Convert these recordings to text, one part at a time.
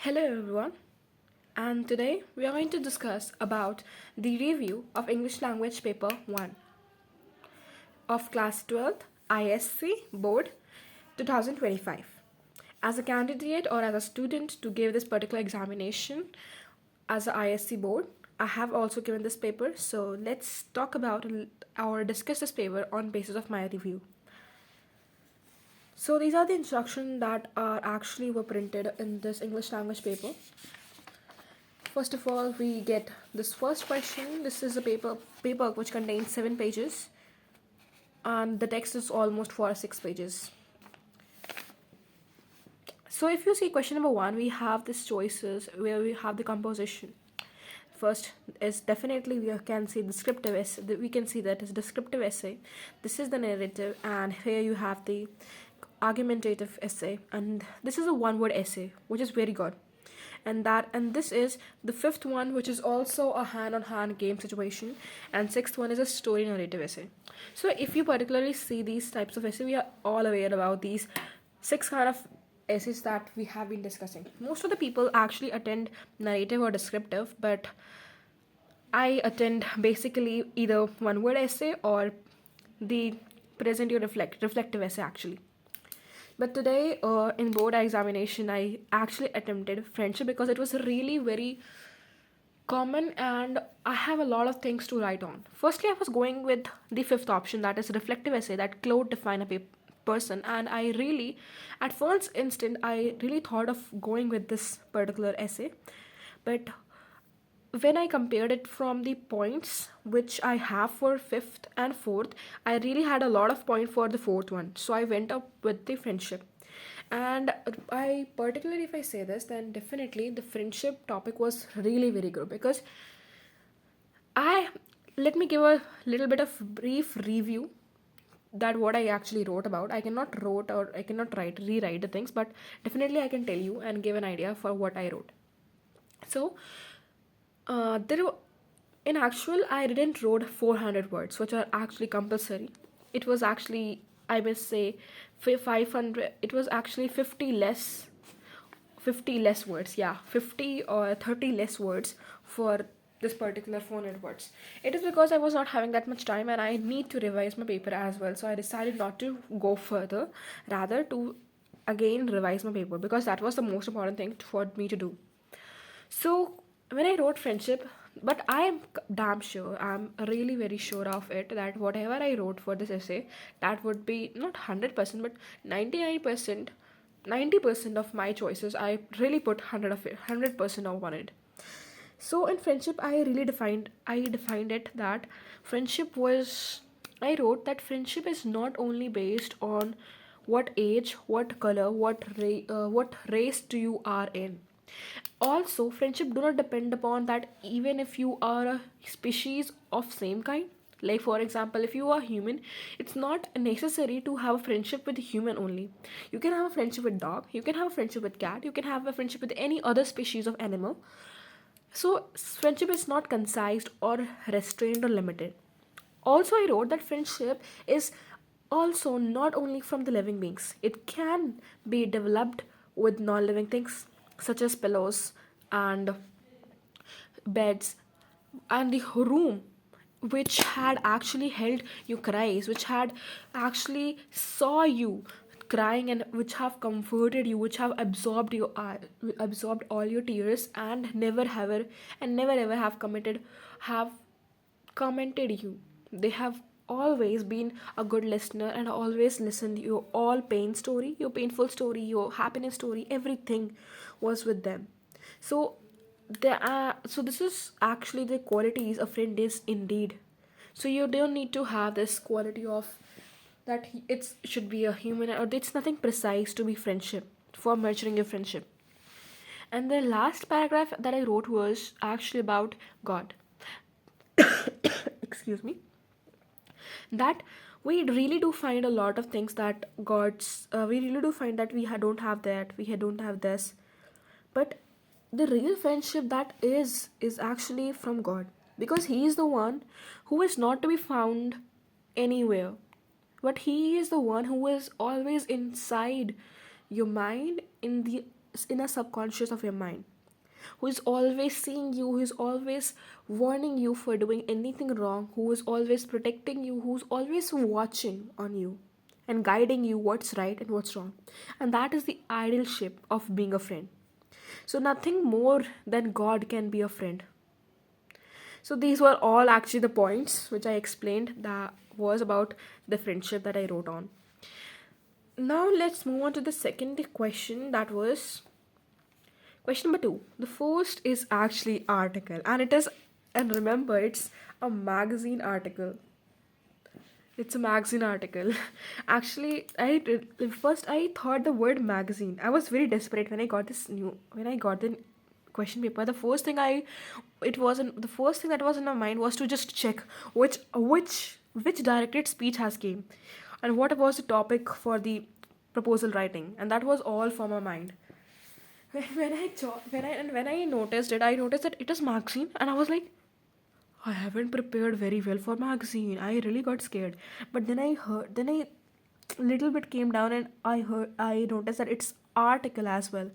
Hello everyone, and today we are going to discuss about the review of English Language Paper 1 of Class 12th ISC Board 2025. As a candidate or as a student to give this particular examination as a ISC board, I have also given this paper, so let's talk about or discuss this paper on basis of my review. So these are the instructions that are actually were printed in this English language paper. First of all, we get this first question. This is a paper which contains 7 pages, and the text is almost 6 pages. So if you see question number 1, we have these choices where we have the composition. First is definitely we can see descriptive essay. We can see that is descriptive essay. This is the narrative, and here you have the argumentative essay, and this is a one-word essay, which is very good. And this is the fifth one, which is also a hand-on-hand game situation, and sixth one is a story narrative essay. So if you particularly see these types of essay, we are all aware about these 6 kind of essays that we have been discussing. Most of the people actually attend narrative or descriptive, but I attend basically either one word essay or the present or reflective essay actually. But today in board examination, I actually attempted friendship because it was really very common and I have a lot of things to write on. Firstly, I was going with the fifth option, that is reflective essay, that Claude define a person, and I really, at first instant, I really thought of going with this particular essay. But when I compared it from the points which I have for fifth and fourth, I really had a lot of points for the fourth one. So I went up with the friendship. And I particularly, if I say this, then definitely the friendship topic was really very good because let me give a little bit of brief review that what I actually wrote about. I cannot rewrite the things, but definitely I can tell you and give an idea for what I wrote. So in actual, I didn't wrote 400 words, which are actually compulsory. It was actually, I must say, 500. It was actually 50 less words. Yeah, 50 or 30 less words for this particular 400 words. It is because I was not having that much time and I need to revise my paper as well. So I decided not to go further, rather to again revise my paper because that was the most important thing for me to do. So when I wrote friendship, but I am damn sure, I'm really very sure of it, that whatever I wrote for this essay, that would be not 100%, but 99%, 90% of my choices, I really put 100% on it. So in friendship, I defined it that friendship was, I wrote that friendship is not only based on what age, what color, what race do you are in. Also, friendship do not depend upon that even if you are a species of same kind. Like for example, if you are human, it's not necessary to have a friendship with human only. You can have a friendship with dog, you can have a friendship with cat, you can have a friendship with any other species of animal. So friendship is not concised or restrained or limited. Also, I wrote that friendship is also not only from the living beings. It can be developed with non-living things such as pillows and beds and the room which had actually held your cries, which had actually saw you crying and which have comforted you, which have absorbed all your tears and never ever have commented you. They have always been a good listener and always listened your all pain story, your painful story, your happiness story, everything was with them. So so this is actually the qualities a friend is indeed. So you don't need to have this quality of that it should be a human, or it's nothing precise to be friendship for nurturing your friendship. And the last paragraph that I wrote was actually about God. Excuse me. That we really do find a lot of things that we really do find that don't have that, we don't have this, but the real friendship that is actually from God, because he is the one who is not to be found anywhere, but he is the one who is always inside your mind, in the inner subconscious of your mind, who is always seeing you, who is always warning you for doing anything wrong, who is always protecting you, who's always watching on you and guiding you what's right and what's wrong. And that is the ideal shape of being a friend. So, nothing more than God can be a friend. So, these were all actually the points which I explained that was about the friendship that I wrote on. Now, let's move on to the second question, that was question number 2. The first is actually article, and it is, and remember, it's a magazine article. It's a magazine article. Actually, first I thought the word magazine. I was very desperate when I got the question paper. The first thing that was in my mind was to just check which directed speech has came, and what was the topic for the proposal writing, and that was all for my mind. When I noticed it, I noticed that it is magazine, and I was like, I haven't prepared very well for magazine. I really got scared. But then I little bit came down, and I noticed that it's article as well.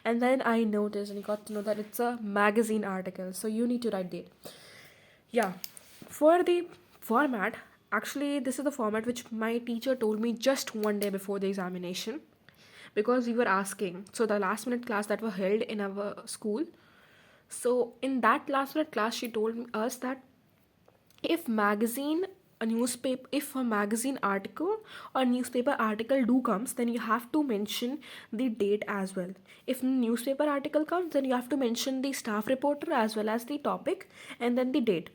And then I noticed and got to know that it's a magazine article. So you need to write date. Yeah. For the format, actually, this is the format which my teacher told me just one day before the examination, because we were asking. So the last minute class that were held in our school, so in that last minute class, she told us that if magazine if a magazine article or newspaper article do comes, then you have to mention the date as well. If newspaper article comes, then you have to mention the staff reporter as well as the topic and then the date.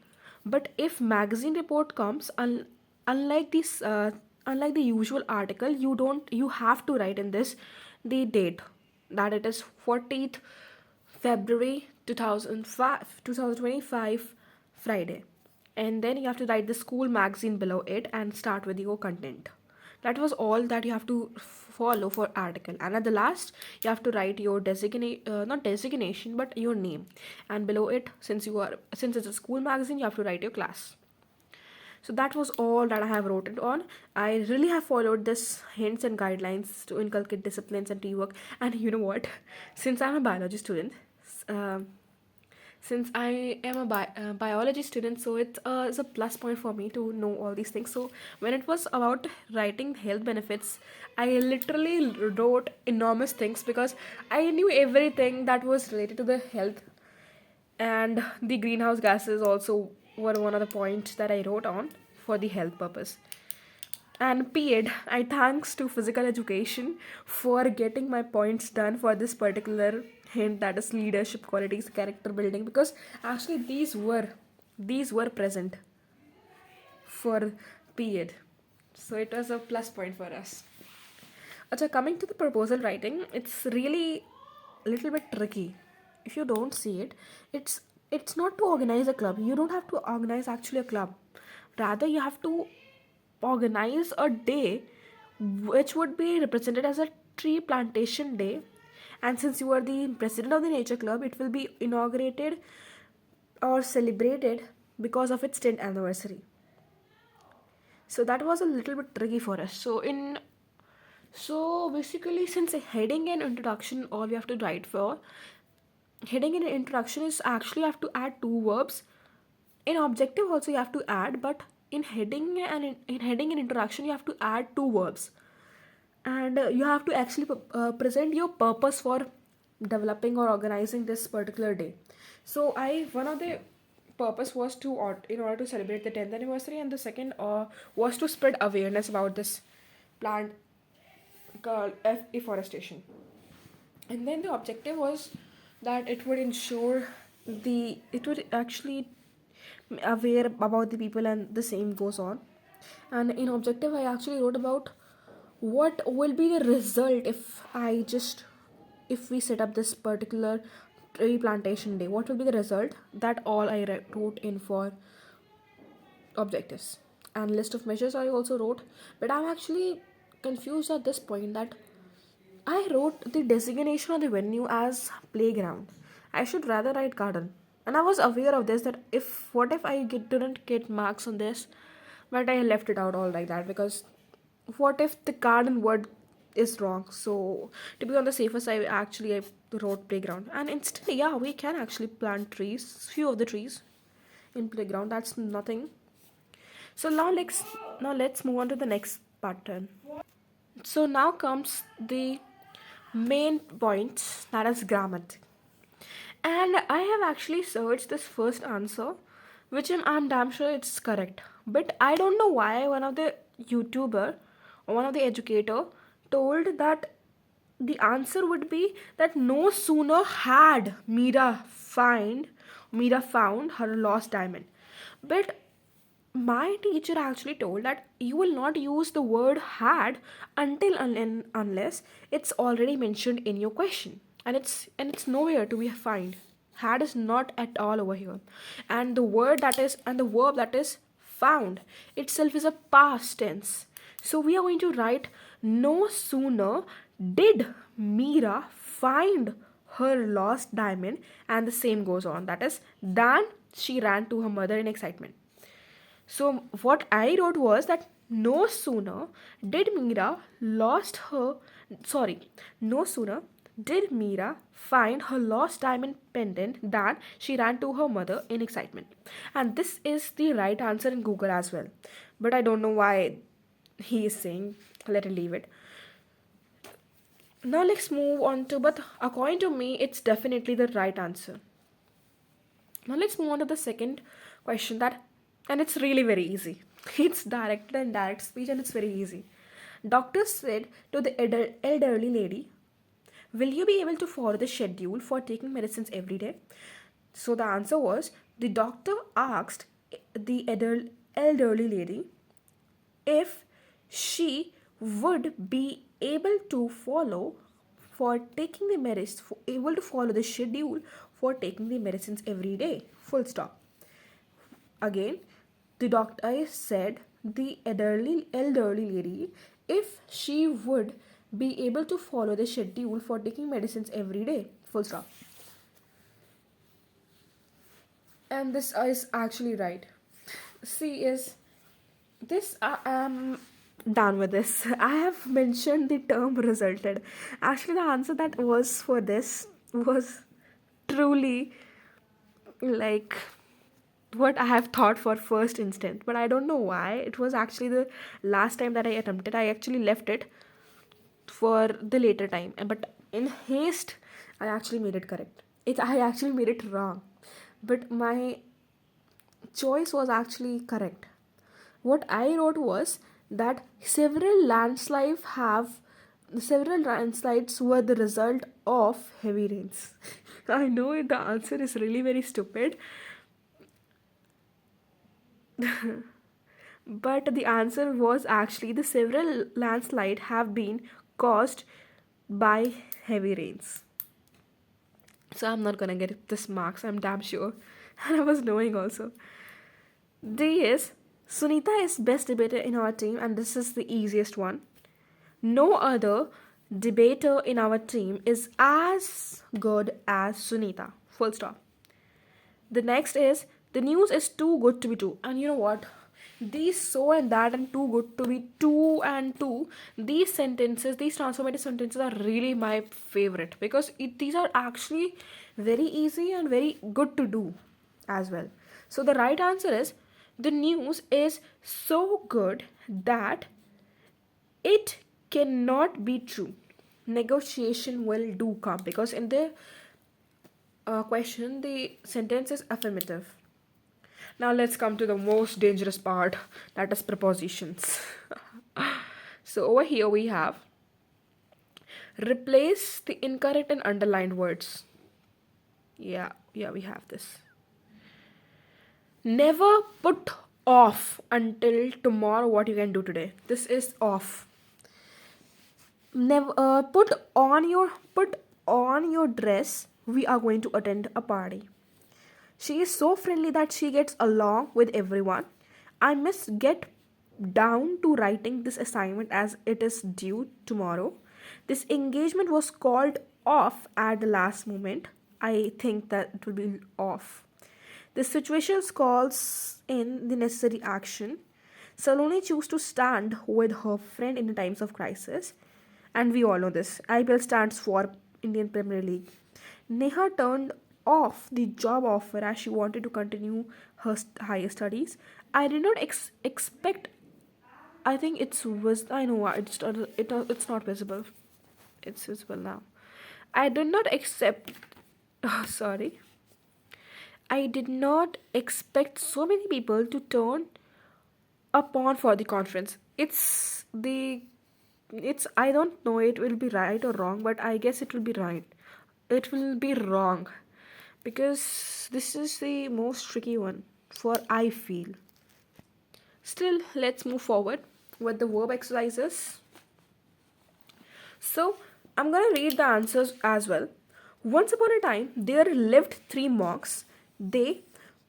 But if magazine report comes, unlike this unlike the usual article, you have to write in this the date, that it is 14th February 2025, Friday. And then you have to write the school magazine below it and start with your content. That was all that you have to follow for article. And at the last, you have to write your not designation, but your name. And below it, since it's a school magazine, you have to write your class. So that was all that I have wrote it on. I really have followed this hints and guidelines to inculcate disciplines and teamwork. And you know what? Since I'm a biology student, uh, since I am a biology student, so it's a plus point for me to know all these things. So when it was about writing health benefits, I literally wrote enormous things because I knew everything that was related to the health, and the greenhouse gases also were one of the points that I wrote on for the health purpose. And period, I thanks to physical education for getting my points done for this particular hint, that is leadership qualities, character building, because actually these were present for period. So it was a plus point for us. Acha, coming to the proposal writing, it's really a little bit tricky. If you don't see it, it's not to organize a club. You don't have to organize actually a club. Rather, you have to organize a day which would be represented as a tree plantation day. And since you are the president of the nature club, it will be inaugurated or celebrated because of its 10th anniversary. So that was a little bit tricky for us. So basically, since a heading and introduction, all we have to write for heading and introduction is actually you have to add two verbs. In objective also you have to add, but in heading and in heading and introduction you have to add two verbs, and you have to actually present your purpose for developing or organizing this particular day. So one of the purpose was in order to celebrate the 10th anniversary, and the second was to spread awareness about this plant called afforestation. And then the objective was that it would actually aware about the people, and the same goes on. And in objective I actually wrote about what will be the result if we set up this particular tree plantation day. What will be the result? That all I wrote in for objectives. And list of measures I also wrote, but I'm actually confused at this point that I wrote the designation of the venue as playground. I should rather write garden. And I was aware of this, that what if didn't get marks on this, but I left it out all like that, because what if the garden word is wrong. So to be on the safer side, actually I wrote playground. And instead, yeah, we can actually plant trees, few of the trees in playground. That's nothing. So now let's move on to the next pattern. So now comes the main point, that is grammar. And I have actually searched this first answer, which I'm damn sure it's correct. But I don't know why one of the YouTuber or one of the educator told that the answer would be that no sooner had Mira found her lost diamond. But my teacher actually told that you will not use the word had until and unless it's already mentioned in your question, and it's nowhere to be found. Had is not at all over here, and the verb that is found itself is a past tense. So we are going to write no sooner did Mira find her lost diamond, and the same goes on, that is, than she ran to her mother in excitement. So what I wrote was that no sooner did Meera lost her sorry, no sooner did Meera find her lost diamond pendant than she ran to her mother in excitement. And this is the right answer in Google as well. But I don't know why he is saying, let it leave it. Now let's move on to, but according to me, it's definitely the right answer. Now let's move on to the second question, that, and it's really very easy. It's direct and direct speech, and it's very easy. Doctor said to the elderly lady, "Will you be able to follow the schedule for taking medicines every day?" So the answer was, the doctor asked the elderly lady if she would be able to follow for taking the medicine, able to follow the schedule for taking the medicines every day. Full stop. Again, the doctor said the elderly lady if she would be able to follow the schedule for taking medicines every day. Full stop. And this is actually right. C is this. I am done with this. I have mentioned the term resulted. Actually, the answer that was for this was truly like what I have thought for first instant, but I don't know why. It was actually the last time that I attempted. I actually left it for the later time, but in haste, I actually made it correct. I actually made it wrong, but my choice was actually correct. What I wrote was that several landslides were the result of heavy rains. I know the answer is really very stupid, but the answer was actually the several landslides have been caused by heavy rains. So I'm not gonna get this marks, I'm damn sure. And I was knowing also. D is Sunita is best debater in our team, and this is the easiest one. No other debater in our team is as good as Sunita. Full stop. The next is the news is too good to be true. And you know what? These so and that and too good to be two and two, these sentences, these transformative sentences are really my favorite because these are actually very easy and very good to do as well. So the right answer is the news is so good that it cannot be true. Negotiation will do come, because in the question the sentence is affirmative. Now let's come to the most dangerous part, that is prepositions. So over here we have replace the incorrect and underlined words. Yeah, we have this. Never put off until tomorrow what you can do today. This is off. Never put on your dress. We are going to attend a party. She is so friendly that she gets along with everyone. I must get down to writing this assignment as it is due tomorrow. This engagement was called off at the last moment. I think that it will be off. The situation calls in the necessary action. Saloni chose to stand with her friend in the times of crisis. And we all know this. IPL stands for Indian Premier League. Neha turned off the job offer as she wanted to continue her higher studies. I did not expect. I think it's was. I know it's not visible. It's visible now. I did not accept. Sorry. I did not expect so many people to turn upon for the conference. It's I don't know it will be right or wrong, but I guess it will be right. It will be wrong because this is the most tricky one for I feel. Still, let's move forward with the verb exercises. So, I'm gonna read the answers as well. Once upon a time, there lived three monks. They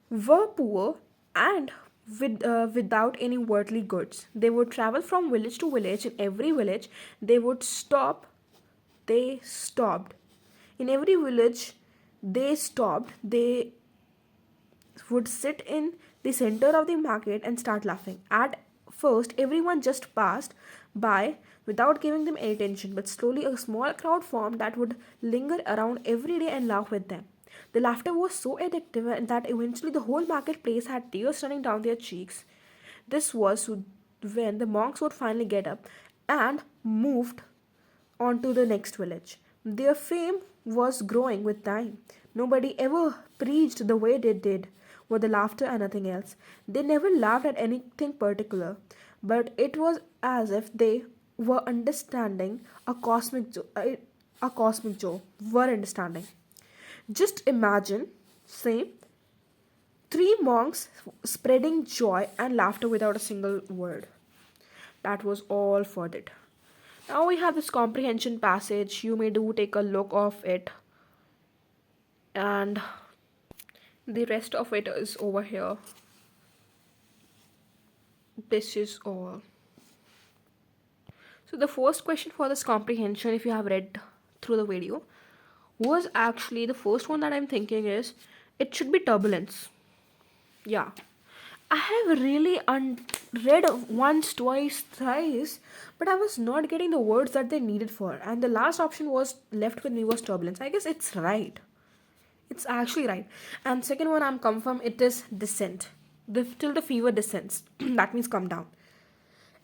were poor and without any worldly goods. They would travel from village to village. In every village, they would stop. They stopped. In every village, they stopped. They would sit in the center of the market and start laughing. At first, everyone just passed by without giving them any attention, but slowly a small crowd formed that would linger around every day and laugh with them. The laughter was so addictive that eventually the whole marketplace had tears running down their cheeks. This was when the monks would finally get up and moved on to the next village. Their fame was growing with time. Nobody ever preached the way they did, with the laughter and nothing else. They never laughed at anything particular, but it was as if they were understanding a cosmic joke. Were understanding. Just imagine, say, three monks spreading joy and laughter without a single word. That was all for it. Now we have this comprehension passage. You may do take a look of it, and the rest of it is over here. This is all. So the first question for this comprehension, if you have read through the video, was actually the first one that I'm thinking is it should be turbulence. Yeah. I have really read once, twice, thrice, but I was not getting the words that they needed for. And the last option was left with me was turbulence. I guess it's right. It's actually right. And second one I'm confirmed it is descent. Till the fever descends. That means come down.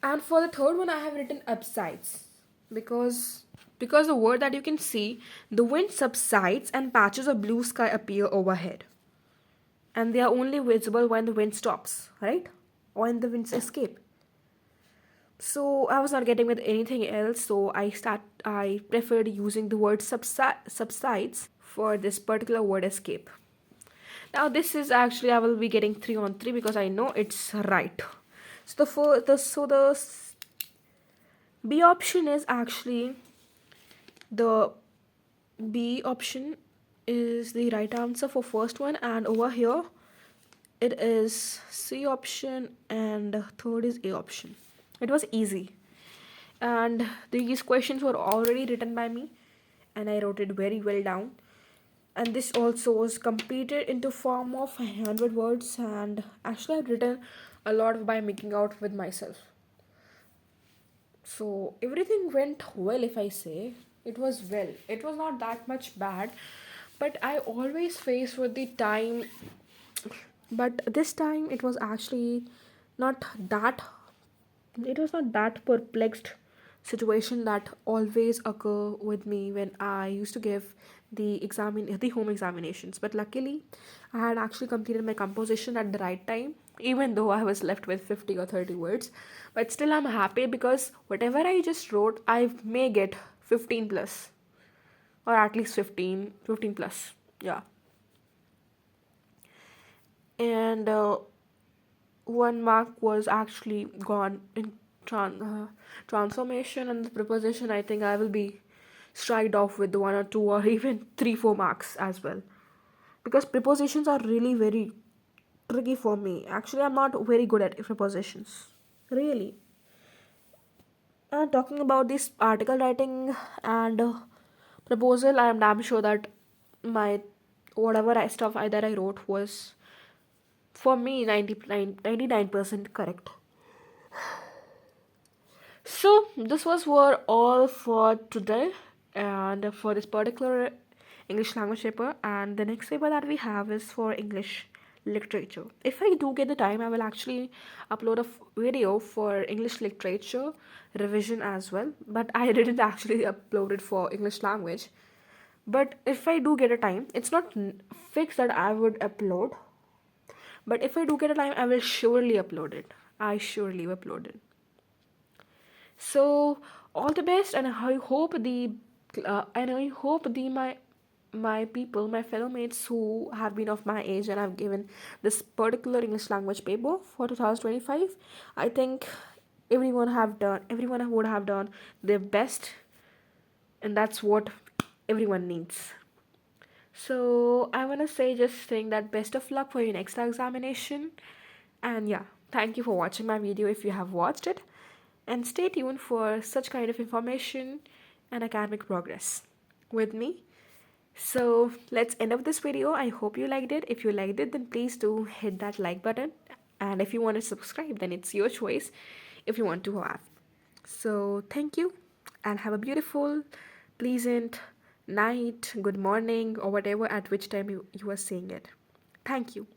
And for the third one I have written upsides. Because the word that you can see, the wind subsides and patches of blue sky appear overhead. And they are only visible when the wind stops, right? Or when the winds escape. So I was not getting with anything else, so I preferred using the word subsides for this particular word escape. Now this is actually I will be getting 3 on 3 because I know it's right. So the B option is actually the B option is the right answer for first one, and over here it is C option and third is A option. It was easy, and these questions were already written by me and I wrote it very well down, and this also was completed into form of 100 words, and actually I've written a lot by making out with myself. So everything went well. If I say it was well, it was not that much bad, but I always face with the time, but this time it was actually not that it was not that perplexed situation that always occur with me when I used to give the home examinations. But luckily I had actually completed my composition at the right time, even though I was left with 50 or 30 words. But still I'm happy because whatever I just wrote I may get 15 plus, or at least 15 plus. Yeah. And 1 mark was actually gone in transformation, and the preposition I think I will be striked off with 1 or 2 or even 3-4 marks as well, because prepositions are really very tricky for me. Actually I'm not very good at prepositions, really. And talking about this article writing and proposal, I am damn sure that my whatever stuff that I wrote was for me 99% correct. So this was for all for today and for this particular English language paper. And the next paper that we have is for English literature. If I do get the time, I will actually upload a video for English literature revision as well. But I didn't actually upload it for English language. But if I do get a time, it's not fixed that I would upload. But if I do get a time, I will surely upload it. I surely upload it. So all the best, and I hope the my people, my fellow mates who have been of my age and have given this particular English language paper for 2025. I think everyone would have done their best, and that's what everyone needs. So I want to say just saying that best of luck for your next examination. And yeah, thank you for watching my video if you have watched it. And stay tuned for such kind of information and academic progress with me. So let's end up this video. I hope you liked it. If you liked it, then please do hit that like button. And if you want to subscribe, then it's your choice if you want to have. So thank you and have a beautiful, pleasant night, good morning, or whatever at which time you are seeing it. Thank you.